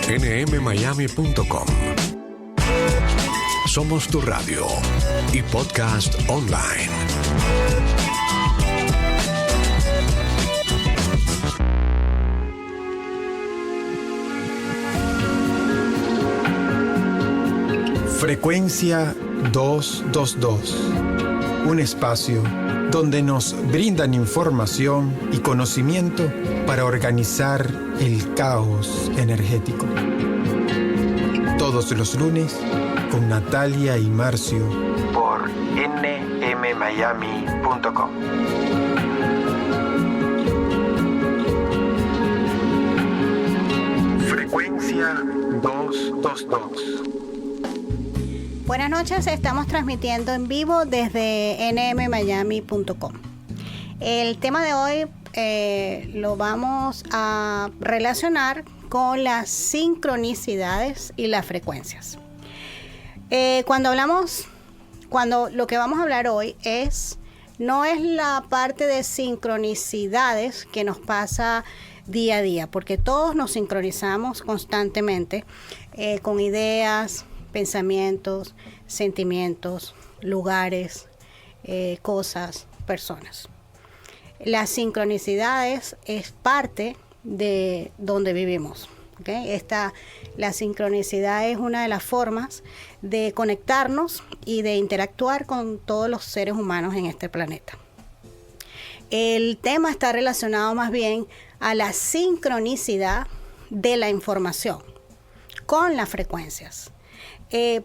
nmmiami.com. Somos tu radio y podcast online. Frecuencia 222, un espacio donde nos brindan información y conocimiento para organizar el caos energético. Todos los lunes con Natalia y Marcio por nmmiami.com. Frecuencia 222. Buenas noches, estamos transmitiendo en vivo desde nmmiami.com. El tema de hoy lo vamos a relacionar con las sincronicidades y las frecuencias. Cuando lo que vamos a hablar hoy no es la parte de sincronicidades que nos pasa día a día, porque todos nos sincronizamos constantemente con ideas, pensamientos, sentimientos, lugares, cosas, personas. Las sincronicidades es parte de donde vivimos. ¿Okay? La sincronicidad es una de las formas de conectarnos y de interactuar con todos los seres humanos en este planeta. El tema está relacionado más bien a la sincronicidad de la información con las frecuencias.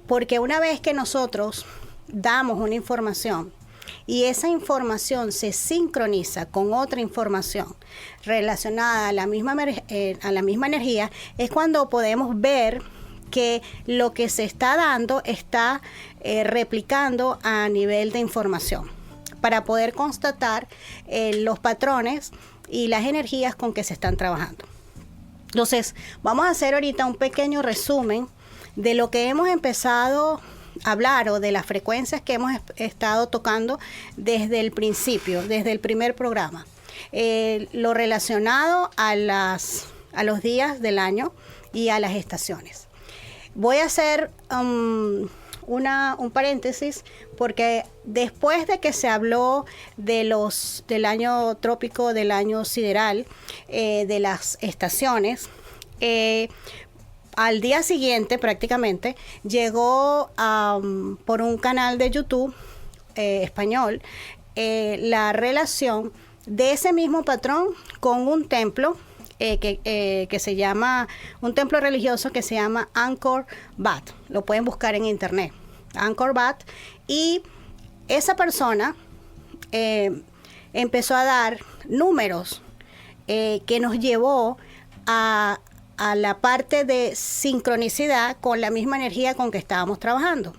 Porque una vez que nosotros damos una información y esa información se sincroniza con otra información relacionada a la misma energía, es cuando podemos ver que lo que se está dando está replicando a nivel de información, para poder constatar los patrones y las energías con que se están trabajando. Entonces, vamos a hacer ahorita un pequeño resumen de lo que hemos empezado a hablar o de las frecuencias que hemos estado tocando desde el principio, desde el primer programa. Lo relacionado a los días del año y a las estaciones. Voy a hacer un paréntesis porque después de que se habló del año trópico, del año sideral, de las estaciones, al día siguiente prácticamente llegó por un canal de YouTube español la relación de ese mismo patrón con un templo que se llama, un templo religioso que se llama Angkor Wat. Lo pueden buscar en internet, Angkor Wat. Y esa persona empezó a dar números que nos llevó a la parte de sincronicidad con la misma energía con que estábamos trabajando.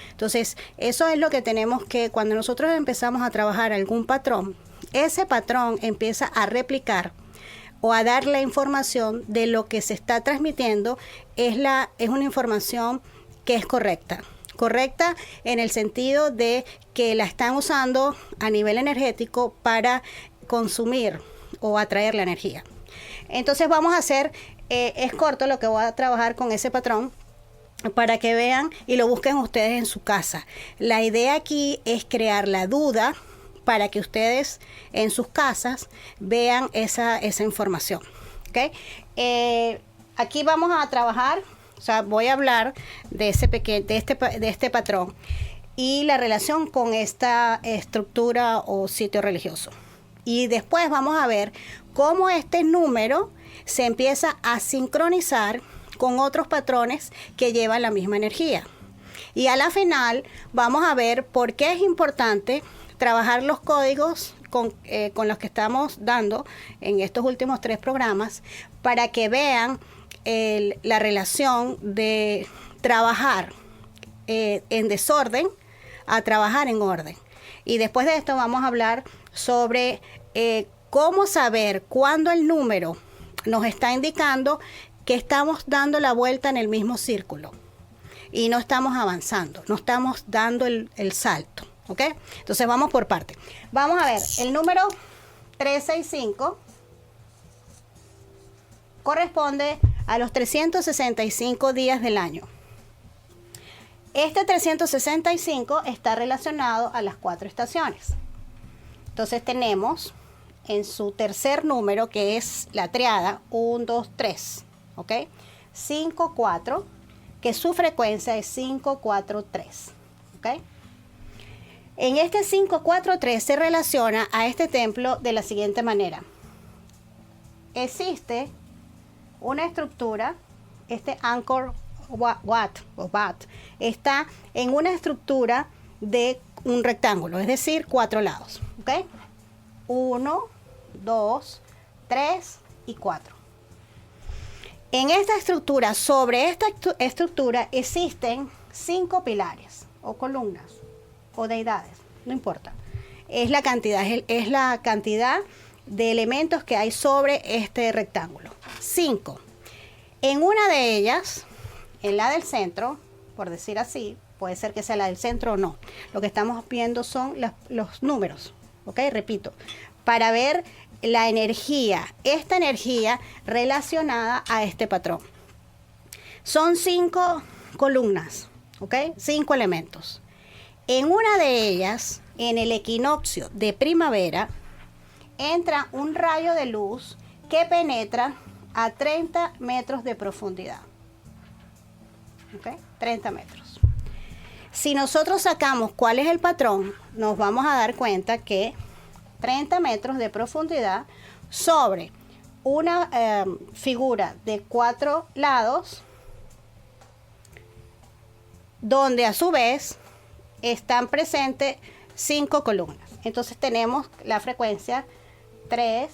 Entonces, eso es lo que tenemos que, cuando nosotros empezamos a trabajar algún patrón, ese patrón empieza a replicar o a dar la información de lo que se está transmitiendo, es una información que es correcta. Correcta en el sentido de que la están usando a nivel energético para consumir o atraer la energía. Entonces vamos a hacer, es corto lo que voy a trabajar con ese patrón para que vean y lo busquen ustedes en su casa. La idea aquí es crear la duda para que ustedes en sus casas vean esa información. ¿Okay? Aquí vamos a trabajar, o sea, voy a hablar de este patrón y la relación con esta estructura o sitio religioso. Y después vamos a ver cómo este número se empieza a sincronizar con otros patrones que llevan la misma energía. Y a la final vamos a ver por qué es importante trabajar los códigos con los que estamos dando en estos últimos 3 programas, para que vean la relación de trabajar en desorden a trabajar en orden. Y después de esto vamos a hablar sobre cómo saber cuándo el número nos está indicando que estamos dando la vuelta en el mismo círculo y no estamos avanzando, no estamos dando el salto. ¿Ok? Entonces vamos por parte. Vamos a ver, el número 365 corresponde a los 365 días del año. Este 365 está relacionado a las 4 estaciones. Entonces tenemos en su tercer número, que es la triada 1, 2, 3, ¿ok? 5, 4, que su frecuencia es 5, 4, 3, ¿ok? En este 5, 4, 3 se relaciona a este templo de la siguiente manera. Existe una estructura, este Angkor Wat está en una estructura de un rectángulo, es decir, 4 lados, ¿ok? 1, 2, 3 y 4. En esta estructura, sobre esta estructura existen 5 pilares o columnas o deidades, no importa. Es la cantidad de elementos que hay sobre este rectángulo. 5. En una de ellas, en la del centro, por decir así, puede ser que sea la del centro o no. Lo que estamos viendo son los números, ¿ok? Repito, para ver la energía, esta energía relacionada a este patrón. Son 5 columnas, ¿ok? 5 elementos. En una de ellas, en el equinoccio de primavera, entra un rayo de luz que penetra a 30 metros de profundidad. ¿Ok? 30 metros. Si nosotros sacamos cuál es el patrón, nos vamos a dar cuenta que 30 metros de profundidad sobre una figura de 4 lados, donde a su vez están presentes 5 columnas. Entonces tenemos la frecuencia 3,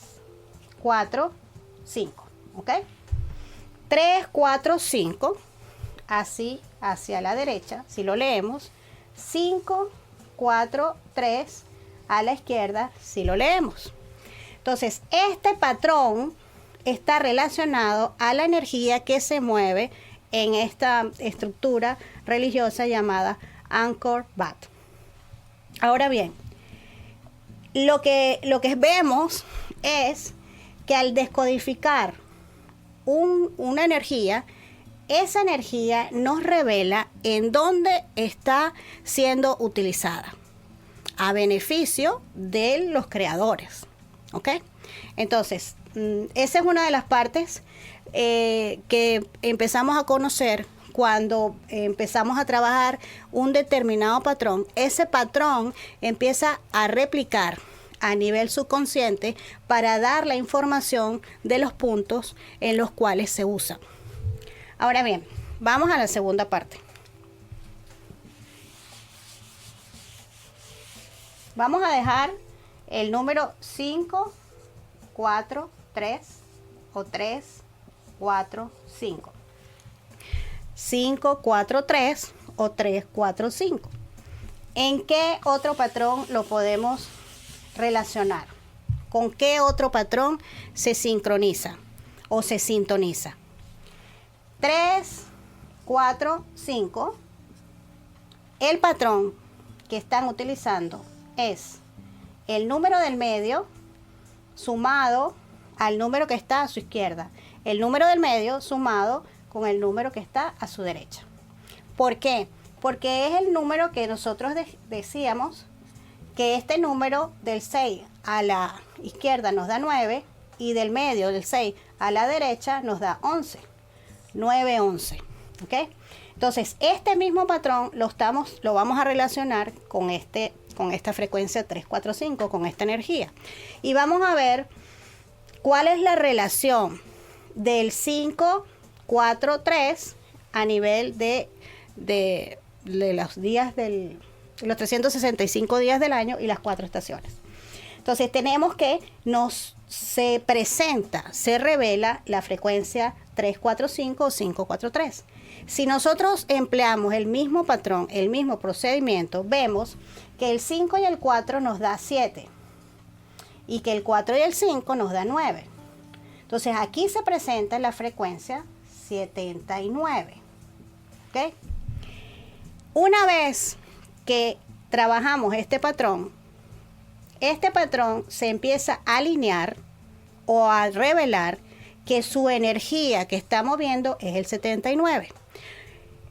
4, 5. ¿Ok? 3, 4, 5. Así hacia la derecha, si lo leemos. 5, 4, 3 a la izquierda, si lo leemos. Entonces, este patrón está relacionado a la energía que se mueve en esta estructura religiosa llamada Angkor Wat. Ahora bien, lo que vemos es que al descodificar una energía, esa energía nos revela en dónde está siendo utilizada a beneficio de los creadores, ¿ok? Entonces, esa es una de las partes que empezamos a conocer cuando empezamos a trabajar un determinado patrón. Ese patrón empieza a replicar a nivel subconsciente para dar la información de los puntos en los cuales se usa. Ahora bien, vamos a la segunda parte. Vamos a dejar el número 5, 4, 3 o 3, 4, 5. 5, 4, 3 o 3, 4, 5. ¿En qué otro patrón lo podemos relacionar? ¿Con qué otro patrón se sincroniza o se sintoniza? 3, 4, 5. El patrón que están utilizando es el número del medio sumado al número que está a su izquierda. El número del medio sumado con el número que está a su derecha. ¿Por qué? Porque es el número que nosotros decíamos que este número del 6 a la izquierda nos da 9 y del medio del 6 a la derecha nos da 11. 9, 11. ¿Ok? Entonces, este mismo patrón lo vamos a relacionar con esta frecuencia 3, 4, 5, con esta energía. Y vamos a ver cuál es la relación del 5, 4, 3 a nivel de los días los 365 días del año y las 4 estaciones. Entonces tenemos que se revela la frecuencia 345 o 543. Si nosotros empleamos el mismo patrón, el mismo procedimiento, vemos que el 5 y el 4 nos da 7 y que el 4 y el 5 nos da 9. Entonces aquí se presenta la frecuencia 79. ¿Ok? Una vez que trabajamos este patrón se empieza a alinear o a revelar que su energía que está moviendo es el 79.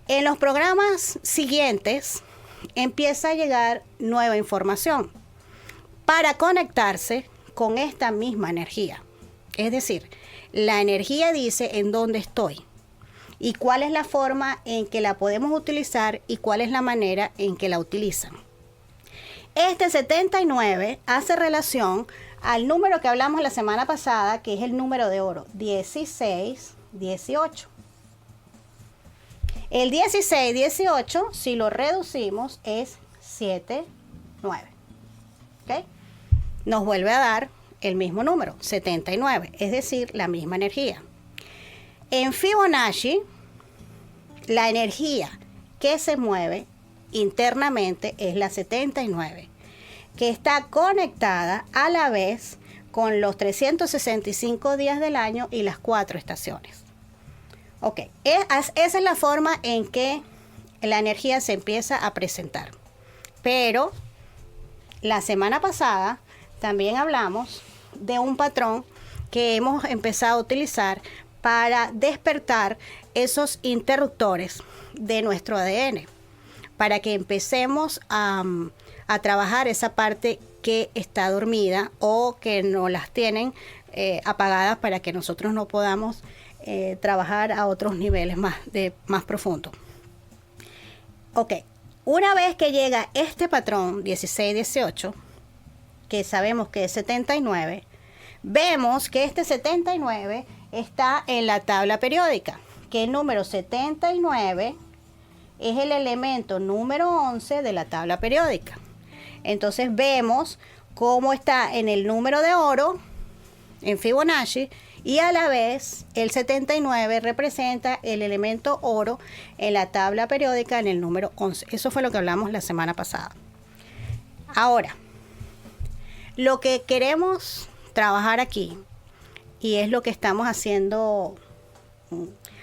En los programas siguientes empieza a llegar nueva información para conectarse con esta misma energía. Es decir, la energía dice en dónde estoy y cuál es la forma en que la podemos utilizar y cuál es la manera en que la utilizan. Este 79 hace relación al número que hablamos la semana pasada, que es el número de oro, 1618. El 1618, si lo reducimos, es 79. ¿Ok? Nos vuelve a dar el mismo número, 79, es decir, la misma energía. En Fibonacci, la energía que se mueve internamente es la 79, que está conectada a la vez con los 365 días del año y las 4 estaciones. Ok, esa es la forma en que la energía se empieza a presentar. Pero la semana pasada también hablamos de un patrón que hemos empezado a utilizar para despertar esos interruptores de nuestro ADN, para que empecemos a trabajar esa parte que está dormida o que no las tienen apagadas, para que nosotros no podamos trabajar a otros niveles más profundos. Ok, una vez que llega este patrón 16-18, que sabemos que es 79, vemos que este 79 está en la tabla periódica, que el número 79 es el elemento número 11 de la tabla periódica. Entonces vemos cómo está en el número de oro, en Fibonacci, y a la vez el 79 representa el elemento oro en la tabla periódica en el número 11. Eso fue lo que hablamos la semana pasada. Ahora, lo que queremos trabajar aquí, y es lo que estamos haciendo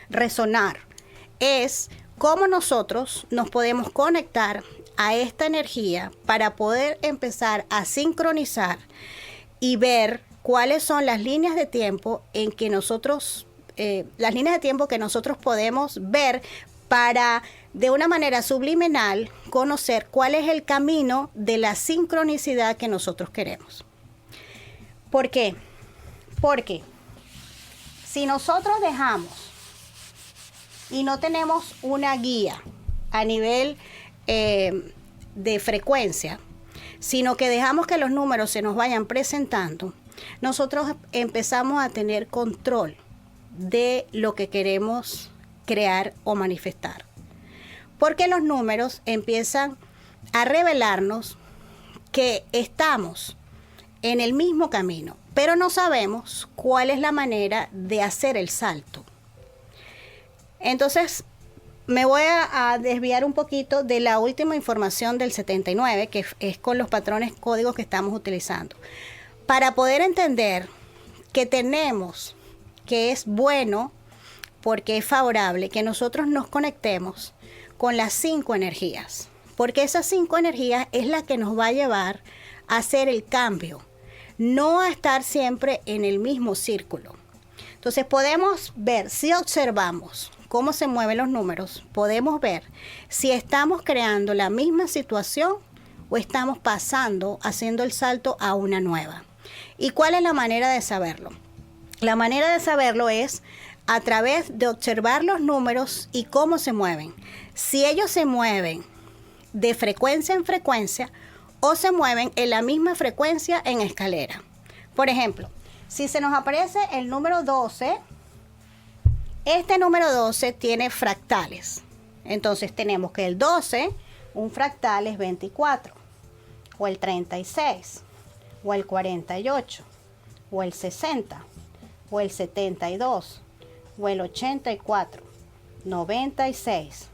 resonar, es cómo nosotros nos podemos conectar a esta energía para poder empezar a sincronizar y ver cuáles son las líneas de tiempo en que nosotros, las líneas de tiempo que nosotros podemos ver para, de una manera subliminal, conocer cuál es el camino de la sincronicidad que nosotros queremos. ¿Por qué? Porque si nosotros dejamos y no tenemos una guía a nivel de frecuencia, sino que dejamos que los números se nos vayan presentando, nosotros empezamos a tener control de lo que queremos crear o manifestar. Porque los números empiezan a revelarnos que estamos en el mismo camino, pero no sabemos cuál es la manera de hacer el salto. Entonces, me voy a desviar un poquito de la última información del 79, que es con los patrones códigos que estamos utilizando, para poder entender que tenemos, que es bueno, porque es favorable, que nosotros nos conectemos con las 5 energías, porque esas 5 energías es la que nos va a llevar a hacer el cambio, no a estar siempre en el mismo círculo. Entonces podemos ver, si observamos cómo se mueven los números, podemos ver si estamos creando la misma situación o estamos pasando, haciendo el salto a una nueva. ¿Y cuál es la manera de saberlo? La manera de saberlo es a través de observar los números y cómo se mueven. Si ellos se mueven de frecuencia en frecuencia o se mueven en la misma frecuencia en escalera. Por ejemplo, si se nos aparece el número 12, este número 12 tiene fractales. Entonces tenemos que el 12, un fractal es 24, o el 36, o el 48, o el 60, o el 72, o el 84, 96,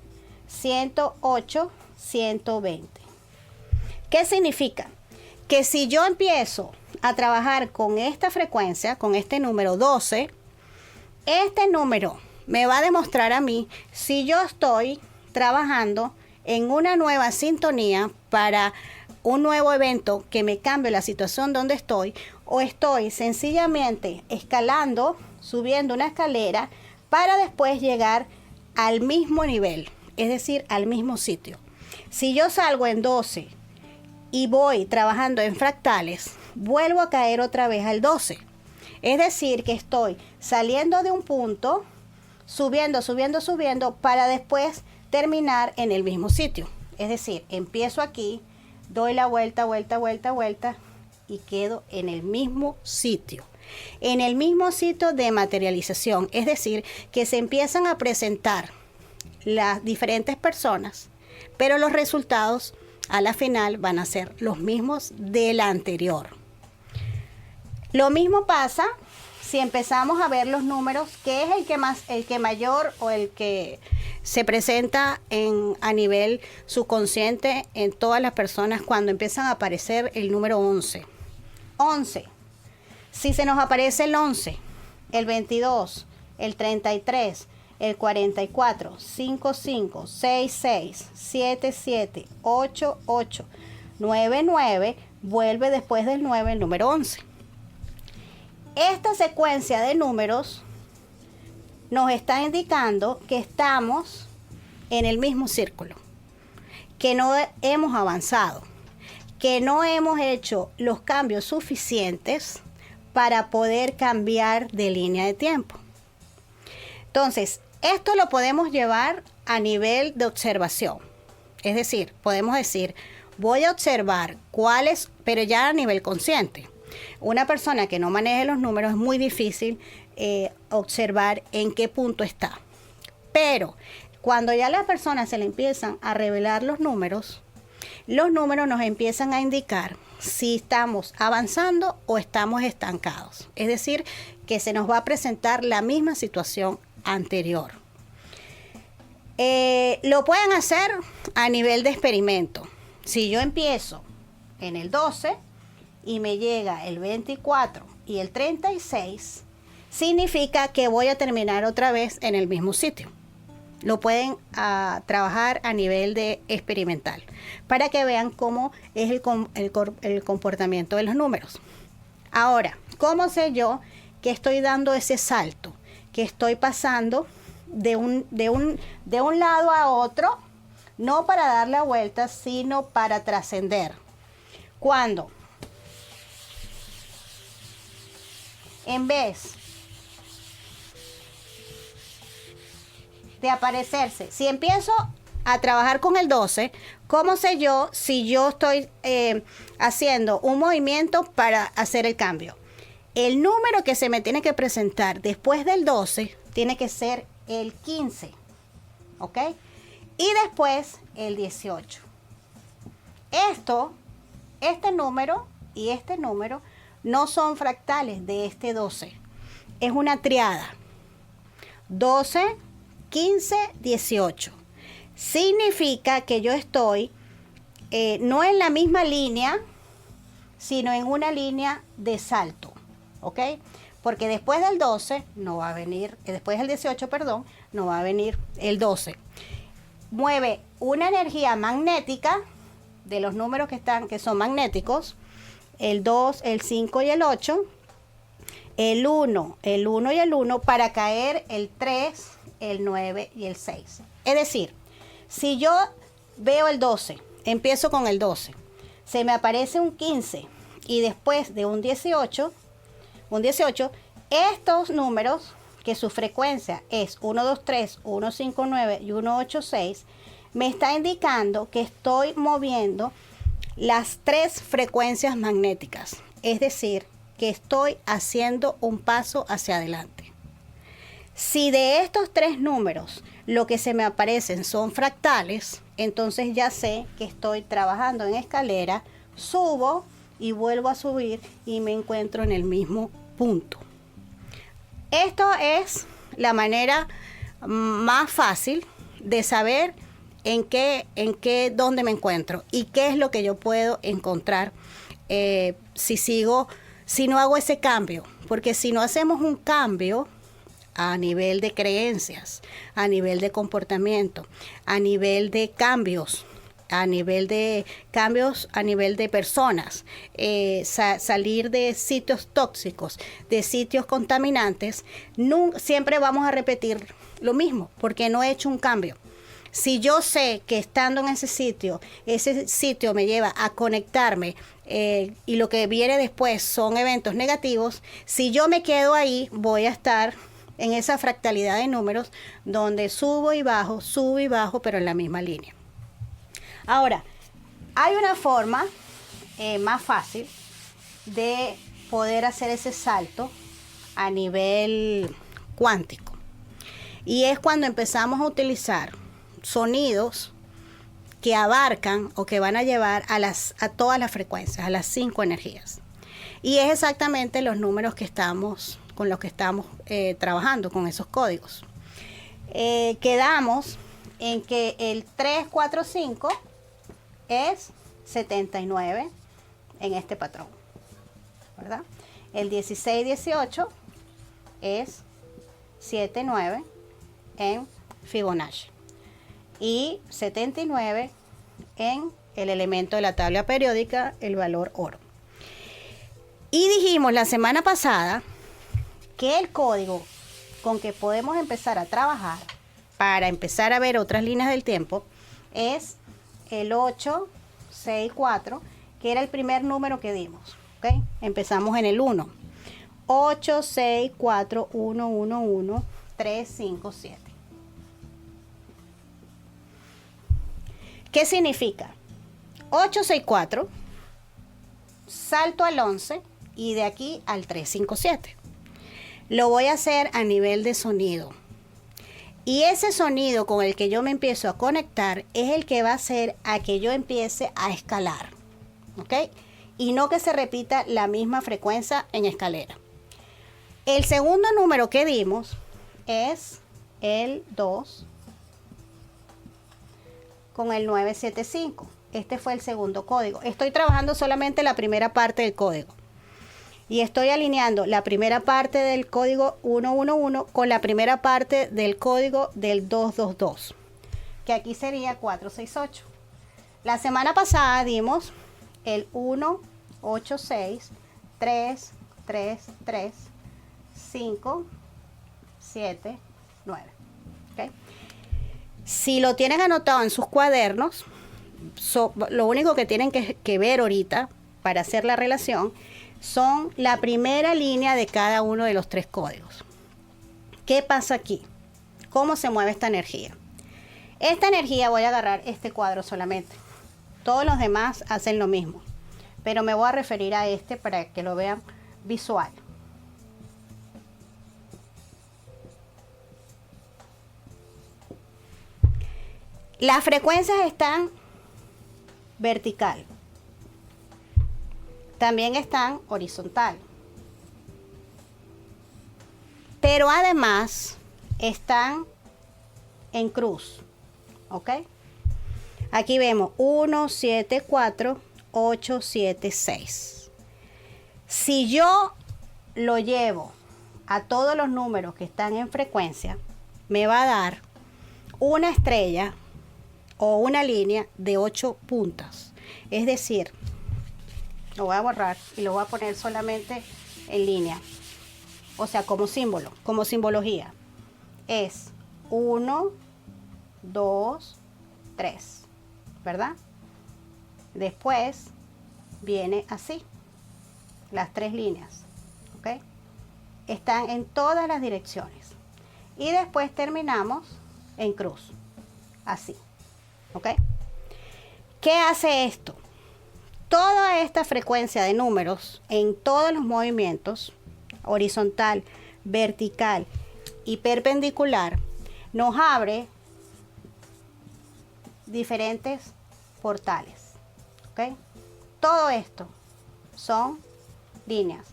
108, 120. ¿Qué significa? Que si yo empiezo a trabajar con esta frecuencia, con este número 12, este número me va a demostrar a mí si yo estoy trabajando en una nueva sintonía para un nuevo evento que me cambie la situación donde estoy, o estoy sencillamente escalando subiendo una escalera para después llegar al mismo nivel, es decir, al mismo sitio. Si yo salgo en 12 y voy trabajando en fractales, vuelvo a caer otra vez al 12. Es decir, que estoy saliendo de un punto, subiendo para después terminar en el mismo sitio. Es decir, empiezo aquí, doy la vuelta y quedo en el mismo sitio. En el mismo sitio de materialización. Es decir, que se empiezan a presentar las diferentes personas, pero los resultados a la final van a ser los mismos de la anterior. Lo mismo pasa si empezamos a ver los números, que es el que mayor o el que se presenta a nivel subconsciente en todas las personas cuando empiezan a aparecer el número 11. 11. Si se nos aparece el 11, el 22, el 33, el 44, 55, 66, 77, 88, 99, vuelve después del 9 el número 11. Esta secuencia de números nos está indicando que estamos en el mismo círculo, que no hemos avanzado, que no hemos hecho los cambios suficientes para poder cambiar de línea de tiempo. Entonces, esto lo podemos llevar a nivel de observación. Es decir, podemos decir, voy a observar cuáles, pero ya a nivel consciente. Una persona que no maneje los números es muy difícil observar en qué punto está. Pero cuando ya a la persona se le empiezan a revelar los números nos empiezan a indicar si estamos avanzando o estamos estancados. Es decir, que se nos va a presentar la misma situación anterior. Lo pueden hacer a nivel de experimento. Si yo empiezo en el 12 y me llega el 24 y el 36, significa que voy a terminar otra vez en el mismo sitio. Lo pueden trabajar a nivel de experimental para que vean cómo es el comportamiento de los números. Ahora, ¿cómo sé yo que estoy dando ese salto? Que estoy pasando de un lado a otro, no para dar la vuelta, sino para trascender. Cuando en vez de aparecerse, si empiezo a trabajar con el 12, ¿cómo sé yo si yo estoy haciendo un movimiento para hacer el cambio? El número que se me tiene que presentar después del 12 tiene que ser el 15, ¿ok? Y después el 18. Este número y este número no son fractales de este 12. Es una triada. 12, 15, 18. Significa que yo estoy no en la misma línea, sino en una línea de salto. ¿Ok? Porque después del 12 no va a venir, después del 18, perdón, no va a venir el 12. Mueve una energía magnética de los números que son magnéticos, el 2, el 5 y el 8, el 1 y el 1 para caer el 3, el 9 y el 6. Es decir, si yo veo el 12, empiezo con el 12, se me aparece un 15 y después de un 18, estos números que su frecuencia es 1, 2, 3, 1, 5, 9 y 1, 8, 6, me está indicando que estoy moviendo las 3 frecuencias magnéticas. Es decir, que estoy haciendo un paso hacia adelante. Si de estos 3 números lo que se me aparecen son fractales, entonces ya sé que estoy trabajando en escalera, subo y vuelvo a subir y me encuentro en el mismo punto. Esto es la manera más fácil de saber dónde me encuentro y qué es lo que yo puedo encontrar si no hago ese cambio. Porque si no hacemos un cambio a nivel de creencias, a nivel de comportamiento, a nivel de cambios a nivel de cambios, a nivel de personas, salir de sitios tóxicos, de sitios contaminantes, siempre vamos a repetir lo mismo, porque no he hecho un cambio. Si yo sé que estando en ese sitio me lleva a conectarme y lo que viene después son eventos negativos, si yo me quedo ahí, voy a estar en esa fractalidad de números donde subo y bajo, pero en la misma línea. Ahora, hay una forma más fácil de poder hacer ese salto a nivel cuántico. Y es cuando empezamos a utilizar sonidos que abarcan o que van a llevar a todas las frecuencias, a las 5 energías. Y es exactamente los números con los que estamos trabajando, con esos códigos. Quedamos en que el 345 es 79 en este patrón, ¿verdad? El 1618 es 79 en Fibonacci y 79 en el elemento de la tabla periódica, el valor oro. Y dijimos la semana pasada que el código con que podemos empezar a trabajar para empezar a ver otras líneas del tiempo es el 864, que era el primer número que dimos. ¿Okay? Empezamos en el 1. 864111357. ¿Qué significa? 864, salto al 11 y de aquí al 357. Lo voy a hacer a nivel de sonido. Y ese sonido con el que yo me empiezo a conectar es el que va a hacer a que yo empiece a escalar. ¿Ok? Y no que se repita la misma frecuencia en escalera. El segundo número que dimos es el 2 con el 975. Este fue el segundo código. Estoy trabajando solamente la primera parte del código. Y estoy alineando la primera parte del código 111 con la primera parte del código del 222, que aquí sería 468. La semana pasada dimos el 186333579. ¿Okay? Si lo tienen anotado en sus cuadernos, lo único que tienen que ver ahorita para hacer la relación son la primera línea de cada uno de los 3 códigos. ¿Qué pasa aquí? ¿Cómo se mueve esta energía? Esta energía, voy a agarrar este cuadro solamente. Todos los demás hacen lo mismo, pero me voy a referir a este para que lo vean visual. Las frecuencias están vertical. También están horizontal. Pero además están en cruz. ¿Ok? Aquí vemos 1, 7, 4, 8, 7, 6. Si yo lo llevo a todos los números que están en frecuencia, me va a dar una estrella o una línea de 8 puntas. Es decir, lo voy a borrar y lo voy a poner solamente en línea. O sea, como símbolo, como simbología. Es 1, 2, 3. ¿Verdad? Después viene así. Las 3 líneas. ¿Ok? Están en todas las direcciones. Y después terminamos en cruz. Así. ¿Ok? ¿Qué hace esto? Toda esta frecuencia de números en todos los movimientos, horizontal, vertical y perpendicular, nos abre diferentes portales. ¿Ok? Todo esto son líneas,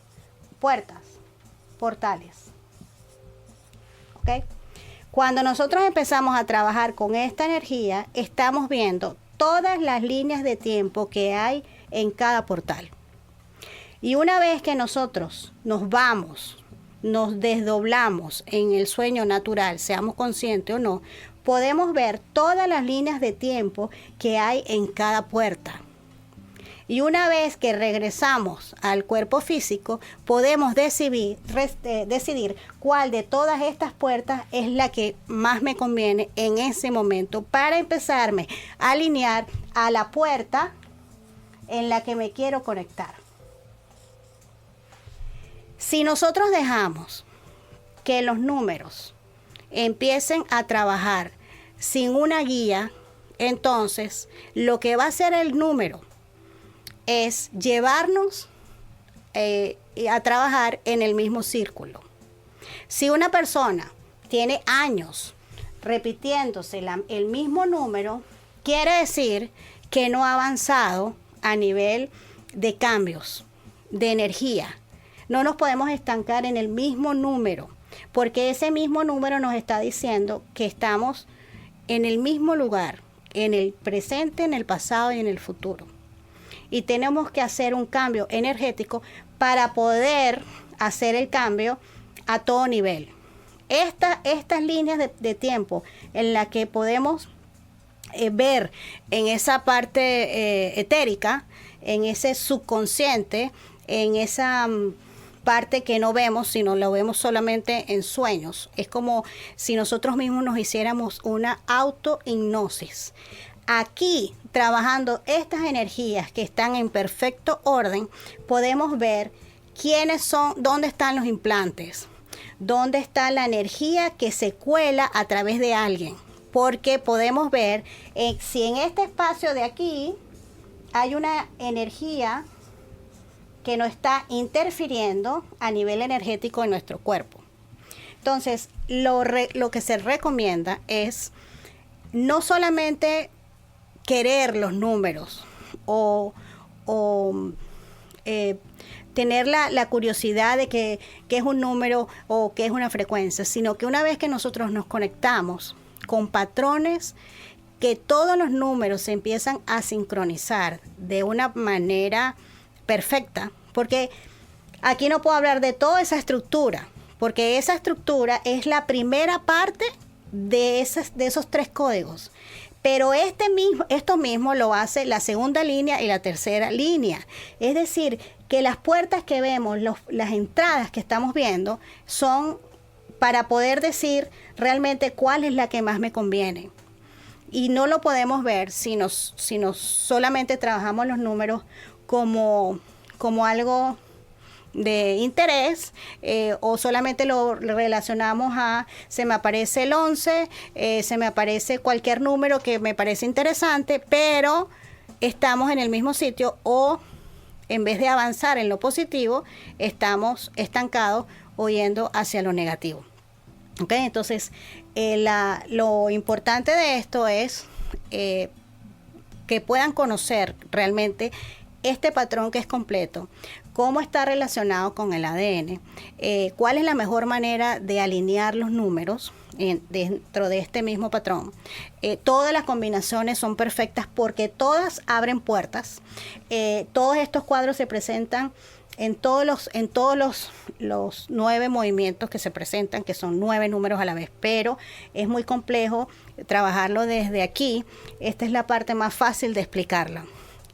puertas, portales. ¿Ok? Cuando nosotros empezamos a trabajar con esta energía, estamos viendo todas las líneas de tiempo que hay en cada portal. Y una vez que nosotros nos vamos, nos desdoblamos en el sueño natural, seamos conscientes o no, podemos ver todas las líneas de tiempo que hay en cada puerta. Y una vez que regresamos al cuerpo físico, podemos decidir cuál de todas estas puertas es la que más me conviene en ese momento para empezarme a alinear a la puerta en la que me quiero conectar. Si nosotros dejamos que los números empiecen a trabajar sin una guía, entonces lo que va a hacer el número es llevarnos a trabajar en el mismo círculo. Si una persona tiene años repitiéndose el mismo número, quiere decir que no ha avanzado a nivel de cambios, de energía. No nos podemos estancar en el mismo número, porque ese mismo número nos está diciendo que estamos en el mismo lugar, en el presente, en el pasado y en el futuro. Y tenemos que hacer un cambio energético para poder hacer el cambio a todo nivel. Estas líneas de tiempo en las que podemos ver en esa parte etérica, en ese subconsciente, en esa parte que no vemos, sino lo vemos solamente en sueños. Es como si nosotros mismos nos hiciéramos una autohipnosis. Aquí, trabajando estas energías que están en perfecto orden, podemos ver quiénes son, dónde están los implantes, dónde está la energía que se cuela a través de alguien. Porque podemos ver si en este espacio de aquí hay una energía que nos está interfiriendo a nivel energético en nuestro cuerpo. Entonces, lo que se recomienda es no solamente querer los números o tener la curiosidad de qué es un número o qué es una frecuencia, sino que una vez que nosotros nos conectamos con patrones, que todos los números se empiezan a sincronizar de una manera perfecta, porque aquí no puedo hablar de toda esa estructura, porque esa estructura es la primera parte de esos 3 códigos. Pero esto mismo lo hace la segunda línea y la tercera línea. Es decir, que las puertas que vemos, las entradas que estamos viendo, son para poder decir realmente cuál es la que más me conviene. Y no lo podemos ver si nos solamente trabajamos los números como algo de interés, o solamente lo relacionamos a se me aparece el 11, se me aparece cualquier número que me parece interesante, pero estamos en el mismo sitio, o en vez de avanzar en lo positivo, estamos estancados o yendo hacia lo negativo. ¿Okay? Entonces, lo importante de esto es que puedan conocer realmente este patrón que es completo, cómo está relacionado con el ADN, cuál es la mejor manera de alinear los números dentro de este mismo patrón. Todas las combinaciones son perfectas porque todas abren puertas. Todos estos cuadros se presentan en todos los 9 movimientos que se presentan, que son 9 números a la vez, pero es muy complejo trabajarlo desde aquí. Esta es la parte más fácil de explicarla.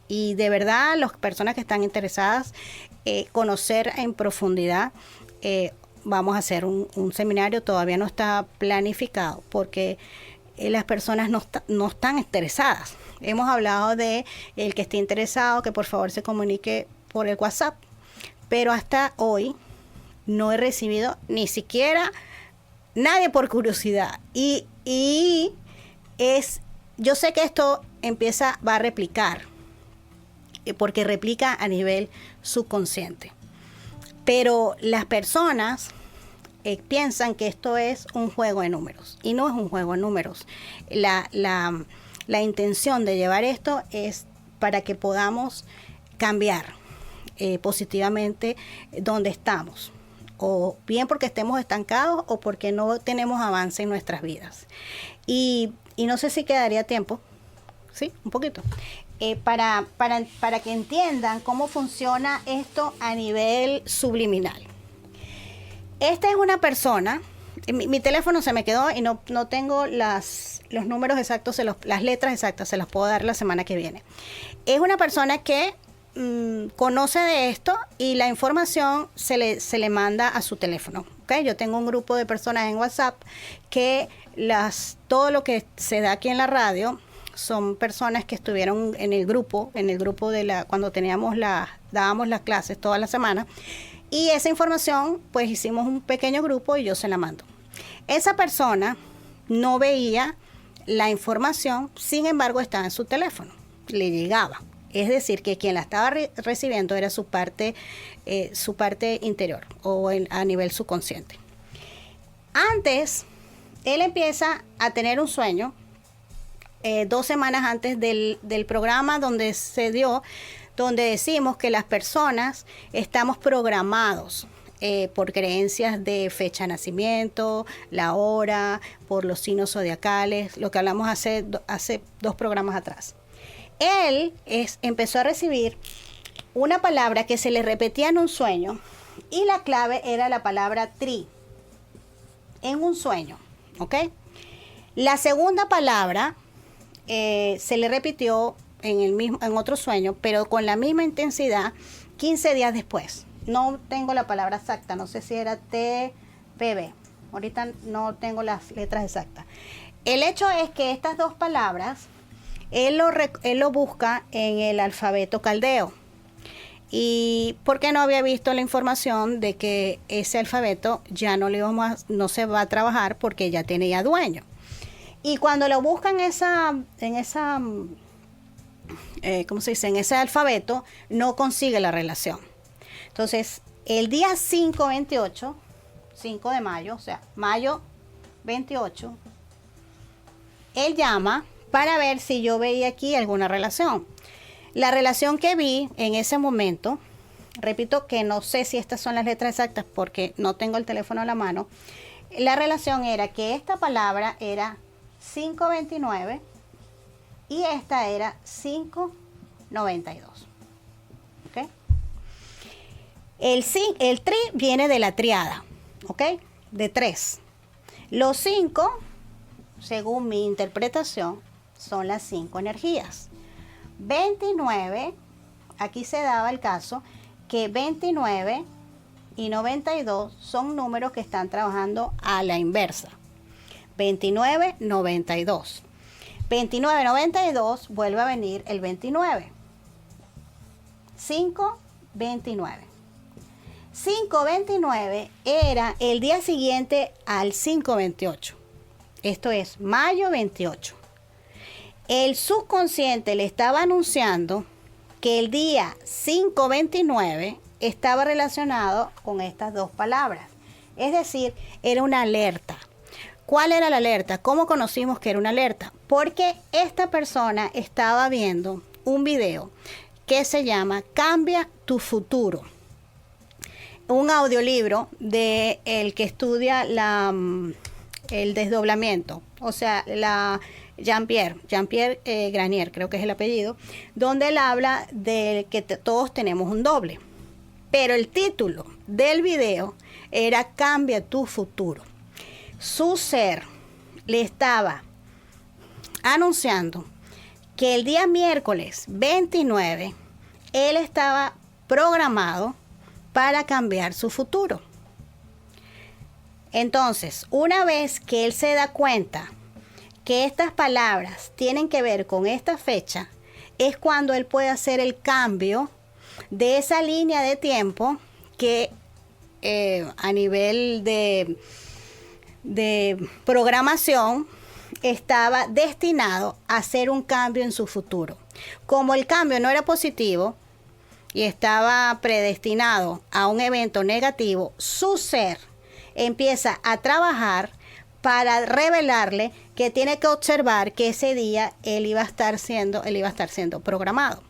Y de verdad, las personas que están interesadas conocer en profundidad, vamos a hacer un seminario. Todavía no está planificado porque las personas no están interesadas. Hemos hablado de el que esté interesado, que por favor se comunique por el WhatsApp, pero hasta hoy no he recibido ni siquiera nadie por curiosidad. Y yo sé que esto va a replicar, porque replica a nivel subconsciente. Pero las personas piensan que esto es un juego de números, y no es un juego de números. La intención de llevar esto es para que podamos cambiar positivamente donde estamos, o bien porque estemos estancados o porque no tenemos avance en nuestras vidas. Y no sé si quedaría tiempo, sí, un poquito, para que entiendan cómo funciona esto a nivel subliminal. Esta es una persona mi teléfono se me quedó y no tengo los números exactos, las letras exactas, se las puedo dar la semana que viene. Es una persona que conoce de esto y la información se le manda a su teléfono. ¿Okay? Yo tengo un grupo de personas en WhatsApp que todo lo que se da aquí en la radio son personas que estuvieron en el grupo cuando dábamos las clases toda la semana, y esa información pues hicimos un pequeño grupo y yo se la mando. Esa persona no veía la información, sin embargo estaba en su teléfono, le llegaba. Es decir, que quien la estaba recibiendo era su parte interior o a nivel subconsciente. Antes, él empieza a tener un sueño 2 semanas antes del programa donde decimos que las personas estamos programados por creencias de fecha de nacimiento, la hora, por los signos zodiacales, lo que hablamos hace 2 programas atrás. Él empezó a recibir una palabra que se le repetía en un sueño y la clave era la palabra tri en un sueño, ¿ok? La segunda palabra se le repitió en otro sueño, pero con la misma intensidad 15 días después. No tengo la palabra exacta, no sé si era TPB. Ahorita no tengo las letras exactas. El hecho es que estas 2 palabras él lo busca en el alfabeto caldeo. Y porque no había visto la información de que ese alfabeto ya no se va a trabajar porque ya tenía dueño. Y cuando lo buscan en ese alfabeto, no consigue la relación. Entonces, el día 5/28, 5 de mayo, o sea, mayo 28, él llama para ver si yo veía aquí alguna relación. La relación que vi en ese momento, repito que no sé si estas son las letras exactas porque no tengo el teléfono a la mano, la relación era que esta palabra era 529 y esta era 592. ¿Okay? El tri viene de la triada, ¿ok? De 3. Los 5, según mi interpretación, son las 5 energías. 29, aquí se daba el caso que 29 y 92 son números que están trabajando a la inversa. 29, 92. 29, 92, vuelve a venir el 29. 5, 29. 5, 29 era el día siguiente al 5, 28. Esto es mayo 28. El subconsciente le estaba anunciando que el día 5/29 estaba relacionado con estas 2 palabras. Es decir, era una alerta. ¿Cuál era la alerta? ¿Cómo conocimos que era una alerta? Porque esta persona estaba viendo un video que se llama Cambia tu futuro. Un audiolibro de el que estudia el desdoblamiento. O sea, Jean-Pierre Granier, creo que es el apellido, donde él habla de que todos tenemos un doble. Pero el título del video era Cambia tu futuro. Su ser le estaba anunciando que el día miércoles 29 él estaba programado para cambiar su futuro. Entonces, una vez que él se da cuenta que estas palabras tienen que ver con esta fecha, es cuando él puede hacer el cambio de esa línea de tiempo que a nivel de programación estaba destinado a hacer un cambio en su futuro. Como el cambio no era positivo y estaba predestinado a un evento negativo, su ser empieza a trabajar para revelarle que tiene que observar que ese día él iba a estar siendo programado.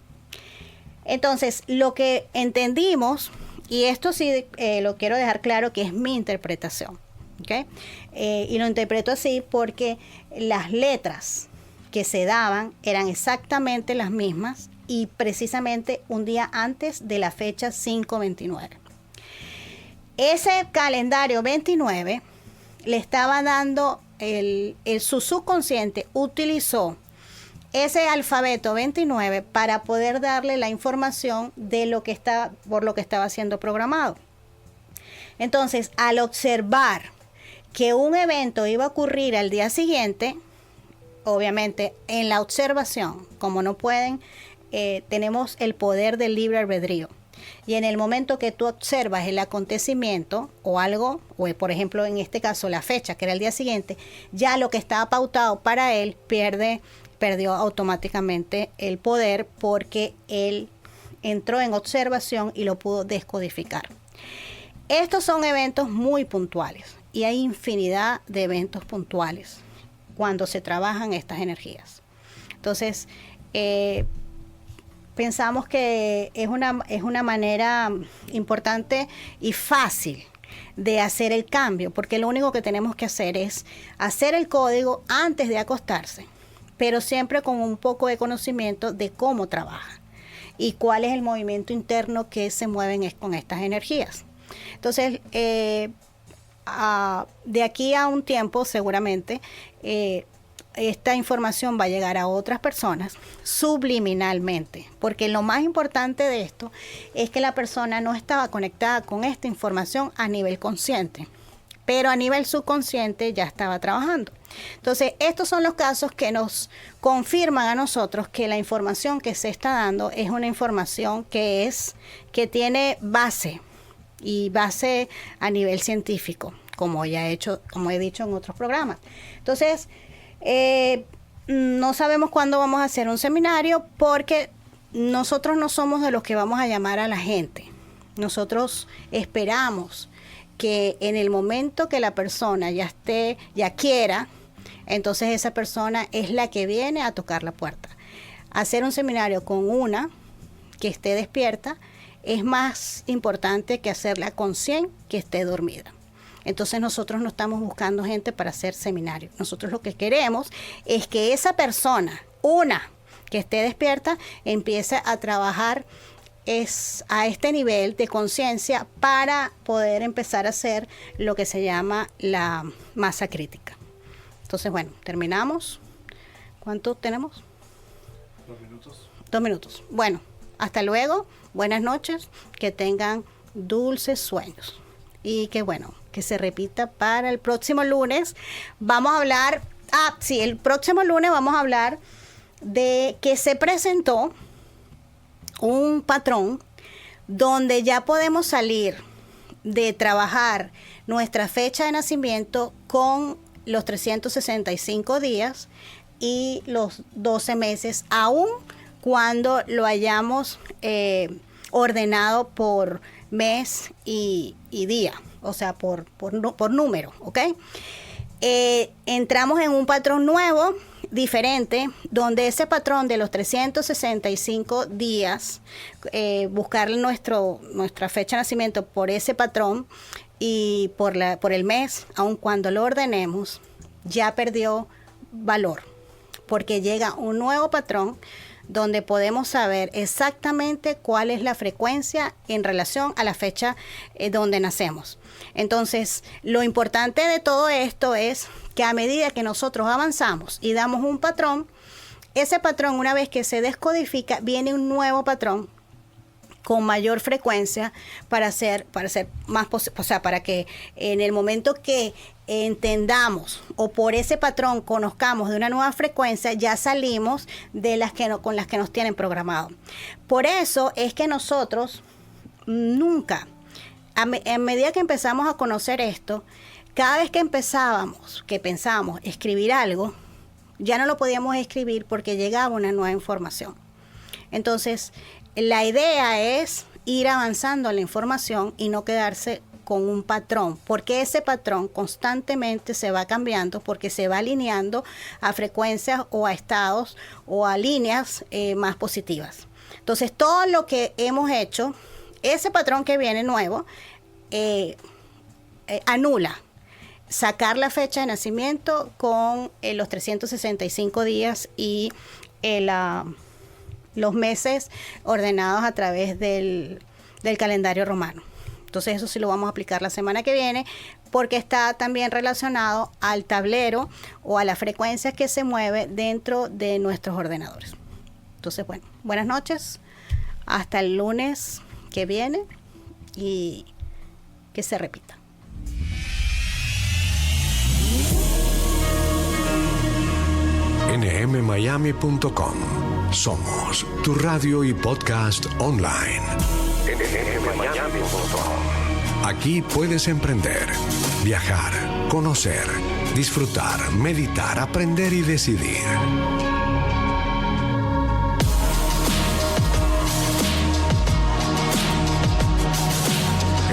Entonces, lo que entendimos, y esto sí lo quiero dejar claro que es mi interpretación, ¿okay? Y lo interpreto así porque las letras que se daban eran exactamente las mismas y precisamente un día antes de la fecha 5/29. Ese calendario 29 le estaba dando, su subconsciente utilizó ese alfabeto 29 para poder darle la información de por lo que estaba siendo programado. Entonces, al observar que un evento iba a ocurrir al día siguiente, obviamente en la observación, como no pueden, tenemos el poder del libre albedrío. Y en el momento que tú observas el acontecimiento o algo, o por ejemplo en este caso la fecha, que era el día siguiente, ya lo que estaba pautado para él perdió automáticamente el poder porque él entró en observación y lo pudo descodificar. Estos son eventos muy puntuales y hay infinidad de eventos puntuales cuando se trabajan estas energías. Entonces, pensamos que es una manera importante y fácil de hacer el cambio, porque lo único que tenemos que hacer es hacer el código antes de acostarse, pero siempre con un poco de conocimiento de cómo trabaja y cuál es el movimiento interno que se mueven con estas energías. Entonces, de aquí a un tiempo seguramente esta información va a llegar a otras personas subliminalmente, porque lo más importante de esto es que la persona no estaba conectada con esta información a nivel consciente, pero a nivel subconsciente ya estaba trabajando. Entonces, estos son los casos que nos confirman a nosotros que la información que se está dando es una información que tiene base, y base a nivel científico, como he dicho en otros programas. Entonces, no sabemos cuándo vamos a hacer un seminario, porque nosotros no somos de los que vamos a llamar a la gente. Nosotros esperamos que en el momento que la persona ya quiera, entonces esa persona es la que viene a tocar la puerta. Hacer un seminario con una que esté despierta es más importante que hacerla con 100 que esté dormida. Entonces nosotros no estamos buscando gente para hacer seminarios. Nosotros lo que queremos es que esa persona, una que esté despierta, empiece a trabajar a este nivel de conciencia para poder empezar a hacer lo que se llama la masa crítica. Entonces, bueno, terminamos. ¿Cuánto tenemos? 2 minutos. 2 minutos. Bueno, hasta luego. Buenas noches. Que tengan dulces sueños. Y que bueno, que se repita para el próximo lunes. Vamos a hablar, el próximo lunes vamos a hablar de que se presentó un patrón donde ya podemos salir de trabajar nuestra fecha de nacimiento con los 365 días y los 12 meses, aun cuando lo hayamos ordenado por mes y día, o sea, por número, ¿ok? Entramos en un patrón nuevo, diferente, donde ese patrón de los 365 días, buscar nuestra fecha de nacimiento por ese patrón y por el mes, aun cuando lo ordenemos, ya perdió valor, porque llega un nuevo patrón donde podemos saber exactamente cuál es la frecuencia en relación a la fecha donde nacemos. Entonces, lo importante de todo esto es que a medida que nosotros avanzamos y damos un patrón, ese patrón, una vez que se descodifica, viene un nuevo patrón con mayor frecuencia para ser más posible, o sea, para que en el momento que entendamos o por ese patrón conozcamos de una nueva frecuencia, ya salimos de con las que nos tienen programado. Por eso es que nosotros nunca, a medida que empezamos a conocer esto, cada vez que pensábamos escribir algo, ya no lo podíamos escribir porque llegaba una nueva información. Entonces, la idea es ir avanzando en la información y no quedarse con un patrón, porque ese patrón constantemente se va cambiando, porque se va alineando a frecuencias o a estados o a líneas más positivas. Entonces, todo lo que hemos hecho, ese patrón que viene nuevo, anula sacar la fecha de nacimiento con los 365 días y los meses ordenados a través del calendario romano. Entonces eso sí lo vamos a aplicar la semana que viene, porque está también relacionado al tablero o a la frecuencia que se mueve dentro de nuestros ordenadores. Entonces, bueno, buenas noches, hasta el lunes que viene y que se repita. nmmiami.com. Somos tu radio y podcast online. nmmiami.com. Aquí puedes emprender, viajar, conocer, disfrutar, meditar, aprender y decidir.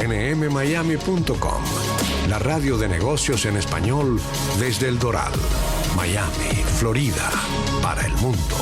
nmmiami.com. La radio de negocios en español desde El Doral, Miami, Florida, para el mundo.